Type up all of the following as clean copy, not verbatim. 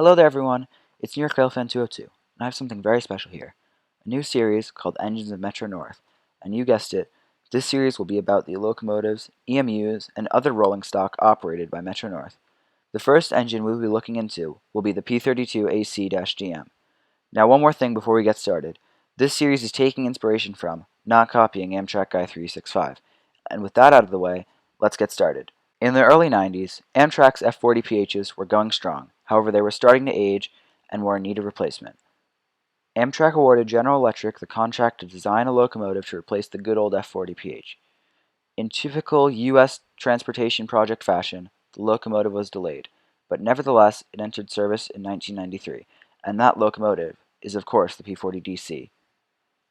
Hello there everyone, it's New York Railfan 202, and I have something very special here. A new series called Engines of Metro North, and you guessed it, this series will be about the locomotives, EMUs, and other rolling stock operated by Metro North. The first engine we will be looking into will be the P32AC-DM. Now one more thing before we get started. This series is taking inspiration from, not copying Amtrak Guy 365. And with that out of the way, let's get started. In the early 90s, Amtrak's F40PHs were going strong, however they were starting to age and were in need of replacement. Amtrak awarded General Electric the contract to design a locomotive to replace the good old F40PH. In typical U.S. transportation project fashion, the locomotive was delayed, but nevertheless it entered service in 1993, and that locomotive is of course the P40DC.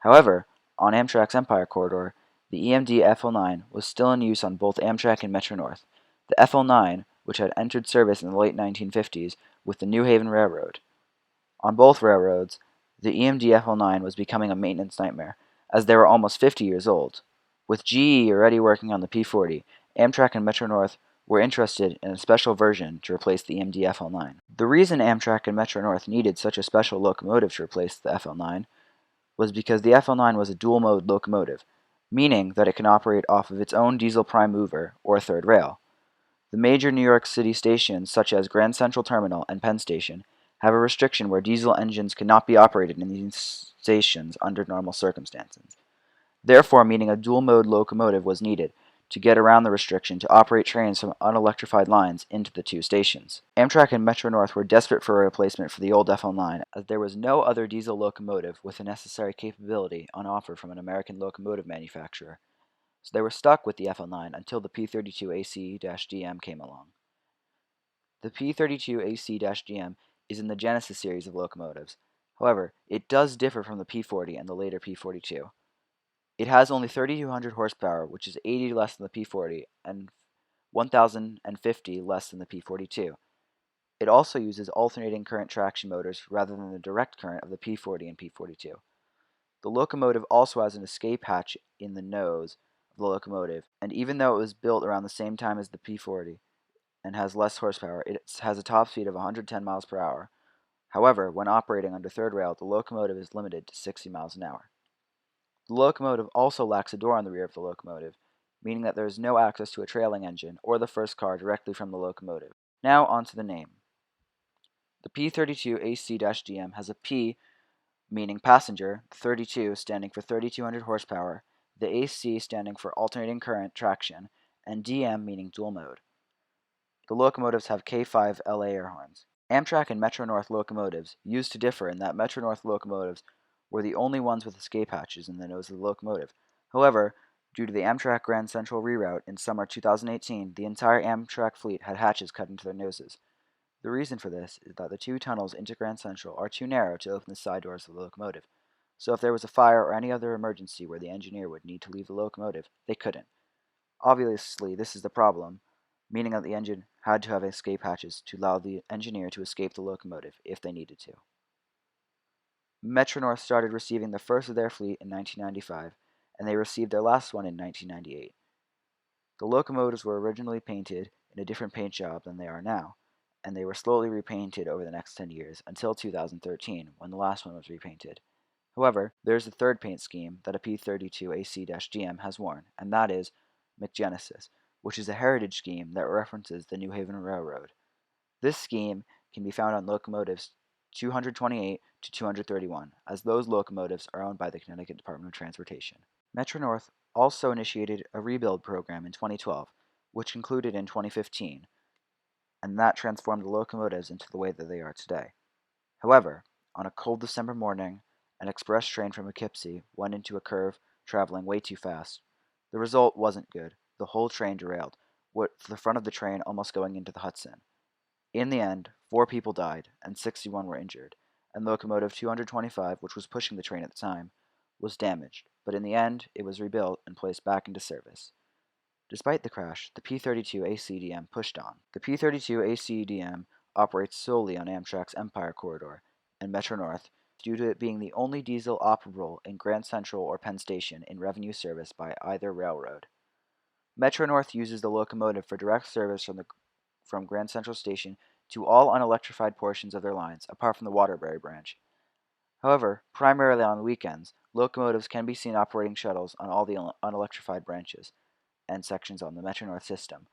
However, on Amtrak's Empire Corridor, the EMD FL9 was still in use on both Amtrak and Metro North. The FL9, which had entered service in the late 1950s with the New Haven Railroad. On both railroads, the EMD FL9 was becoming a maintenance nightmare, as they were almost 50 years old. With GE already working on the P40, Amtrak and Metro North were interested in a special version to replace the EMD FL9. The reason Amtrak and Metro North needed such a special locomotive to replace the FL9 was because the FL9 was a dual-mode locomotive, meaning that it can operate off of its own diesel prime mover or third rail. The major New York City stations, such as Grand Central Terminal and Penn Station, have a restriction where diesel engines cannot be operated in these stations under normal circumstances. Therefore, meaning a dual-mode locomotive was needed to get around the restriction to operate trains from unelectrified lines into the two stations. Amtrak and Metro North were desperate for a replacement for the old FL9, as there was no other diesel locomotive with the necessary capability on offer from an American locomotive manufacturer. So they were stuck with the FL9 until the P32AC-DM came along. The P32AC-DM is in the Genesis series of locomotives. However, it does differ from the P40 and the later P42. It has only 3,200 horsepower, which is 80 less than the P40 and 1,050 less than the P42. It also uses alternating current traction motors rather than the direct current of the P40 and P42. The locomotive also has an escape hatch in the nose of the locomotive, and even though it was built around the same time as the P40 and has less horsepower, it has a top speed of 110 miles per hour. However, when operating under third rail, the locomotive is limited to 60 miles an hour. The locomotive also lacks a door on the rear of the locomotive, meaning that there is no access to a trailing engine or the first car directly from the locomotive. Now on to the name. The P32AC-DM has a P meaning passenger, 32 standing for 3,200 horsepower, the AC standing for alternating current traction, and DM meaning dual mode. The locomotives have K5 LA air horns. Amtrak and Metro North locomotives used to differ in that Metro North locomotives were the only ones with escape hatches in the nose of the locomotive. However, due to the Amtrak Grand Central reroute in summer 2018, the entire Amtrak fleet had hatches cut into their noses. The reason for this is that the two tunnels into Grand Central are too narrow to open the side doors of the locomotive. So if there was a fire or any other emergency where the engineer would need to leave the locomotive, they couldn't. Obviously, this is the problem, meaning that the engine had to have escape hatches to allow the engineer to escape the locomotive if they needed to. Metro North started receiving the first of their fleet in 1995, and they received their last one in 1998. The locomotives were originally painted in a different paint job than they are now, and they were slowly repainted over the next 10 years until 2013, when the last one was repainted. However, there is a third paint scheme that a P32AC-DM has worn, and that is McGenesis, which is a heritage scheme that references the New Haven Railroad. This scheme can be found on locomotives 228 to 231, as those locomotives are owned by the Connecticut Department of Transportation. Metro North also initiated a rebuild program in 2012, which concluded in 2015, and that transformed the locomotives into the way that they are today. However, on a cold December morning, an express train from Poughkeepsie went into a curve traveling way too fast. The result wasn't good. The whole train derailed, with the front of the train almost going into the Hudson. In the end, 4 people died and 61 were injured, and locomotive 225, which was pushing the train at the time, was damaged, but in the end, it was rebuilt and placed back into service. Despite the crash, the P32AC-DM pushed on. The P32AC-DM operates solely on Amtrak's Empire Corridor and Metro North due to it being the only diesel operable in Grand Central or Penn Station in revenue service by either railroad. Metro North uses the locomotive for direct service from Grand Central Station to all unelectrified portions of their lines apart from the Waterbury branch. However, primarily on weekends, locomotives can be seen operating shuttles on all the unelectrified branches and sections on the Metro-North system.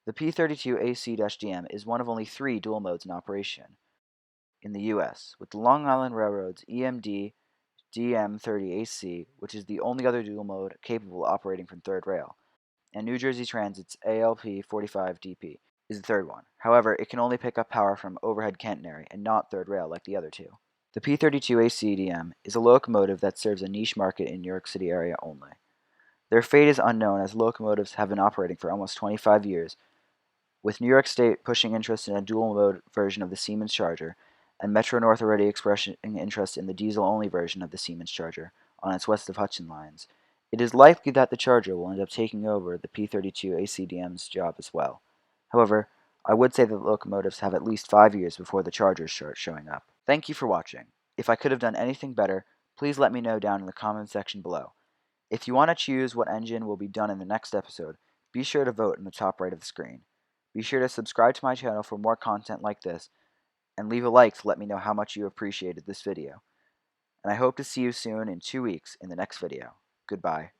The P32AC-DM is one of only 3 dual modes in operation in the U.S., with the Long Island Railroad's EMD DM30AC, which is the only other dual mode capable of operating from third rail, and New Jersey Transit's ALP45DP is the third one. However, it can only pick up power from overhead catenary and not third rail like the other two. The P32AC-DM is a locomotive that serves a niche market in New York City area only. Their fate is unknown as locomotives have been operating for almost 25 years, with New York State pushing interest in a dual-mode version of the Siemens Charger, and Metro-North already expressing interest in the diesel-only version of the Siemens Charger on its west of Hudson lines, it is likely that the Charger will end up taking over the P32AC-DM's job as well. However, I would say that locomotives have at least 5 years before the Chargers start showing up. Thank you for watching. If I could have done anything better, please let me know down in the comment section below. If you want to choose what engine will be done in the next episode, be sure to vote in the top right of the screen. Be sure to subscribe to my channel for more content like this, and leave a like to let me know how much you appreciated this video. And I hope to see you soon in 2 weeks in the next video. Goodbye.